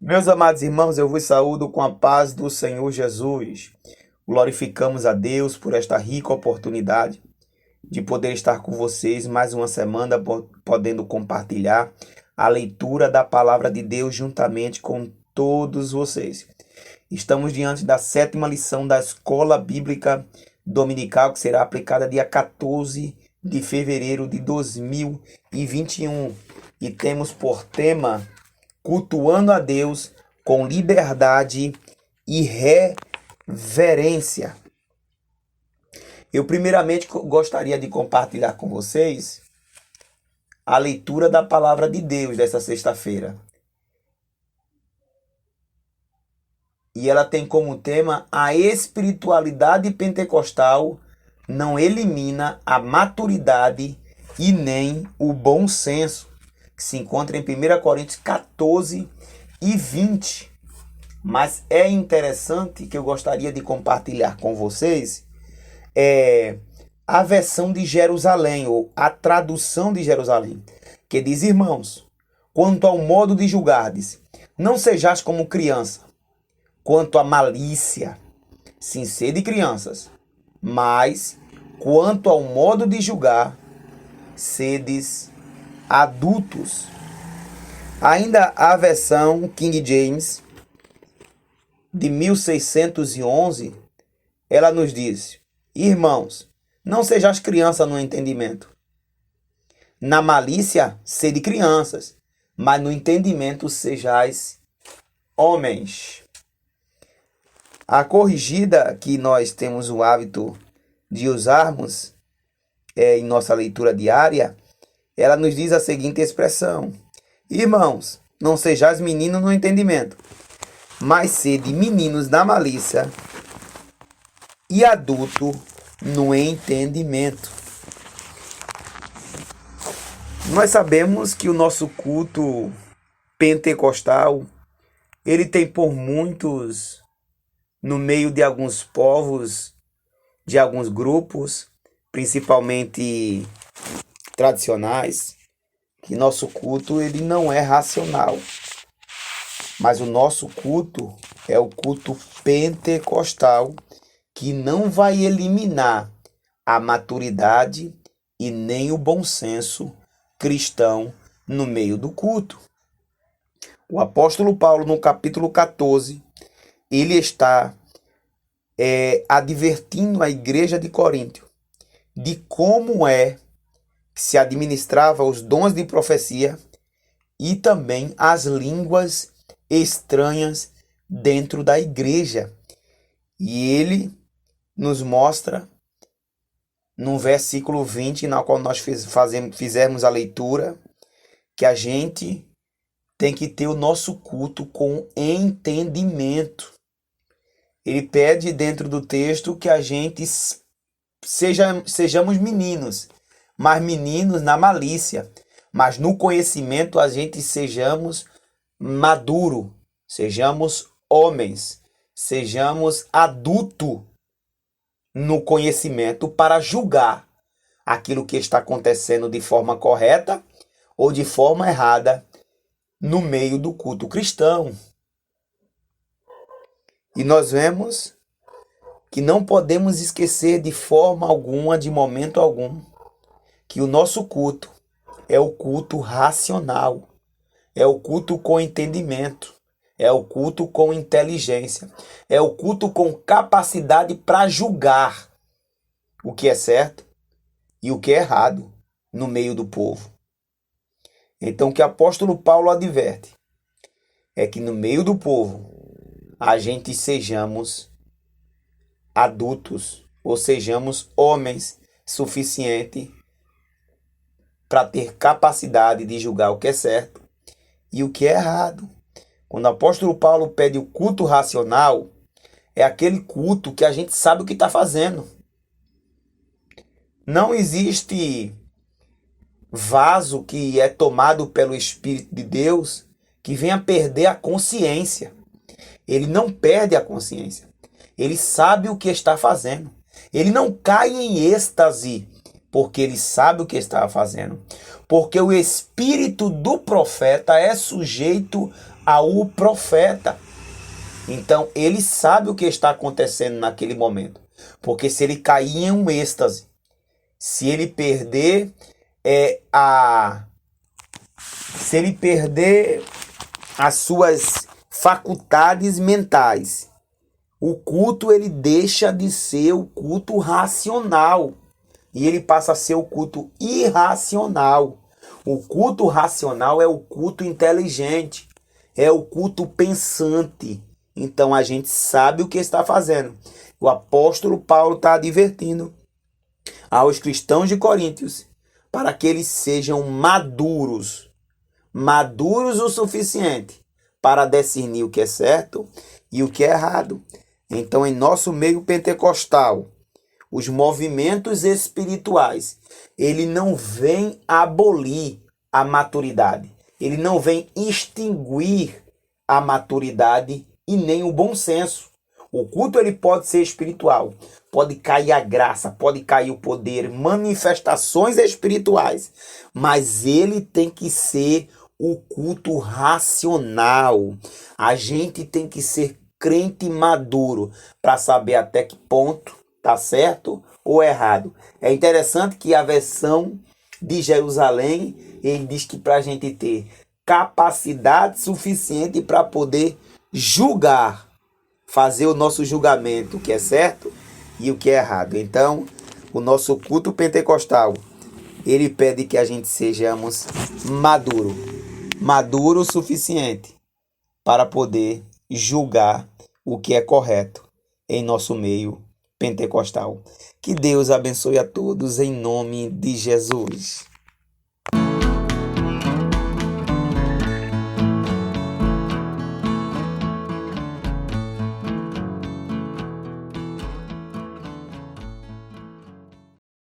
Meus amados irmãos, eu vos saúdo com a paz do Senhor Jesus. Glorificamos a Deus por esta rica oportunidade de poder estar com vocês mais uma semana, podendo compartilhar a leitura da palavra de Deus juntamente com todos vocês. Estamos diante da 7ª lição da Escola Bíblica Dominical, que será aplicada dia 14 de fevereiro de 2021. E temos por tema cultuando a Deus com liberdade e reverência. Eu primeiramente gostaria de compartilhar com vocês a leitura da palavra de Deus dessa sexta-feira. E ela tem como tema: a espiritualidade pentecostal não elimina a maturidade e nem o bom senso, que se encontra em 1 Coríntios 14 e 20. Mas é interessante que eu gostaria de compartilhar com vocês a versão de Jerusalém, ou a tradução de Jerusalém, que diz: irmãos, quanto ao modo de julgardes, não sejais como criança, quanto à malícia, sim, sede crianças, mas quanto ao modo de julgar, sedes adultos. Ainda a versão King James de 1611, ela nos diz: irmãos, não sejais crianças no entendimento. Na malícia, sede crianças, mas no entendimento sejais homens. A corrigida que nós temos o hábito de usarmos em nossa leitura diária, ela nos diz a seguinte expressão: irmãos, não sejais meninos no entendimento, mas sede meninos na malícia e adulto no entendimento. Nós sabemos que o nosso culto pentecostal, ele tem por muitos, no meio de alguns povos, de alguns grupos, principalmente tradicionais, que nosso culto ele não é racional. Mas o nosso culto é o culto pentecostal, que não vai eliminar a maturidade e nem o bom senso cristão no meio do culto. O apóstolo Paulo, no capítulo 14, ele está advertindo a igreja de Corinto de como que se administrava os dons de profecia e também as línguas estranhas dentro da igreja. E ele nos mostra no versículo 20, na qual nós fizemos a leitura, que a gente tem que ter o nosso culto com entendimento. Ele pede dentro do texto que a gente sejamos meninos, mas meninos na malícia, mas no conhecimento a gente sejamos maduro, sejamos homens, sejamos adulto no conhecimento para julgar aquilo que está acontecendo de forma correta ou de forma errada no meio do culto cristão. E nós vemos que não podemos esquecer de forma alguma, de momento algum, que o nosso culto é o culto racional, é o culto com entendimento, é o culto com inteligência, é o culto com capacidade para julgar o que é certo e o que é errado no meio do povo. Então, o que o apóstolo Paulo adverte é que no meio do povo a gente sejamos adultos, ou sejamos homens suficientes para ter capacidade de julgar o que é certo e o que é errado. Quando o apóstolo Paulo pede o culto racional, é aquele culto que a gente sabe o que está fazendo. Não existe vaso que é tomado pelo Espírito de Deus que venha perder a consciência. Ele não perde a consciência. Ele sabe o que está fazendo. Ele não cai em êxtase porque ele sabe o que está fazendo. Porque o espírito do profeta é sujeito ao profeta. Então, ele sabe o que está acontecendo naquele momento. Porque se ele cair em um êxtase, se ele perder se ele perder as suas faculdades mentais, o culto ele deixa de ser o culto racional e ele passa a ser o culto irracional. O culto racional é o culto inteligente, é o culto pensante. Então a gente sabe o que está fazendo. O apóstolo Paulo está advertindo aos cristãos de Coríntios para que eles sejam maduros o suficiente para discernir o que é certo e o que é errado. Então, em nosso meio pentecostal, os movimentos espirituais, ele não vem abolir a maturidade, ele não vem extinguir a maturidade e nem o bom senso. O culto ele pode ser espiritual, pode cair a graça, pode cair o poder, manifestações espirituais, mas ele tem que ser o culto racional. A gente tem que ser crente maduro para saber até que ponto tá certo ou errado. É interessante que a versão de Jerusalém, ele diz que para a gente ter capacidade suficiente para poder julgar, fazer o nosso julgamento, o que é certo e o que é errado. Então, o nosso culto pentecostal, ele pede que a gente sejamos maduro o suficiente para poder julgar o que é correto em nosso meio pentecostal. Que Deus abençoe a todos em nome de Jesus.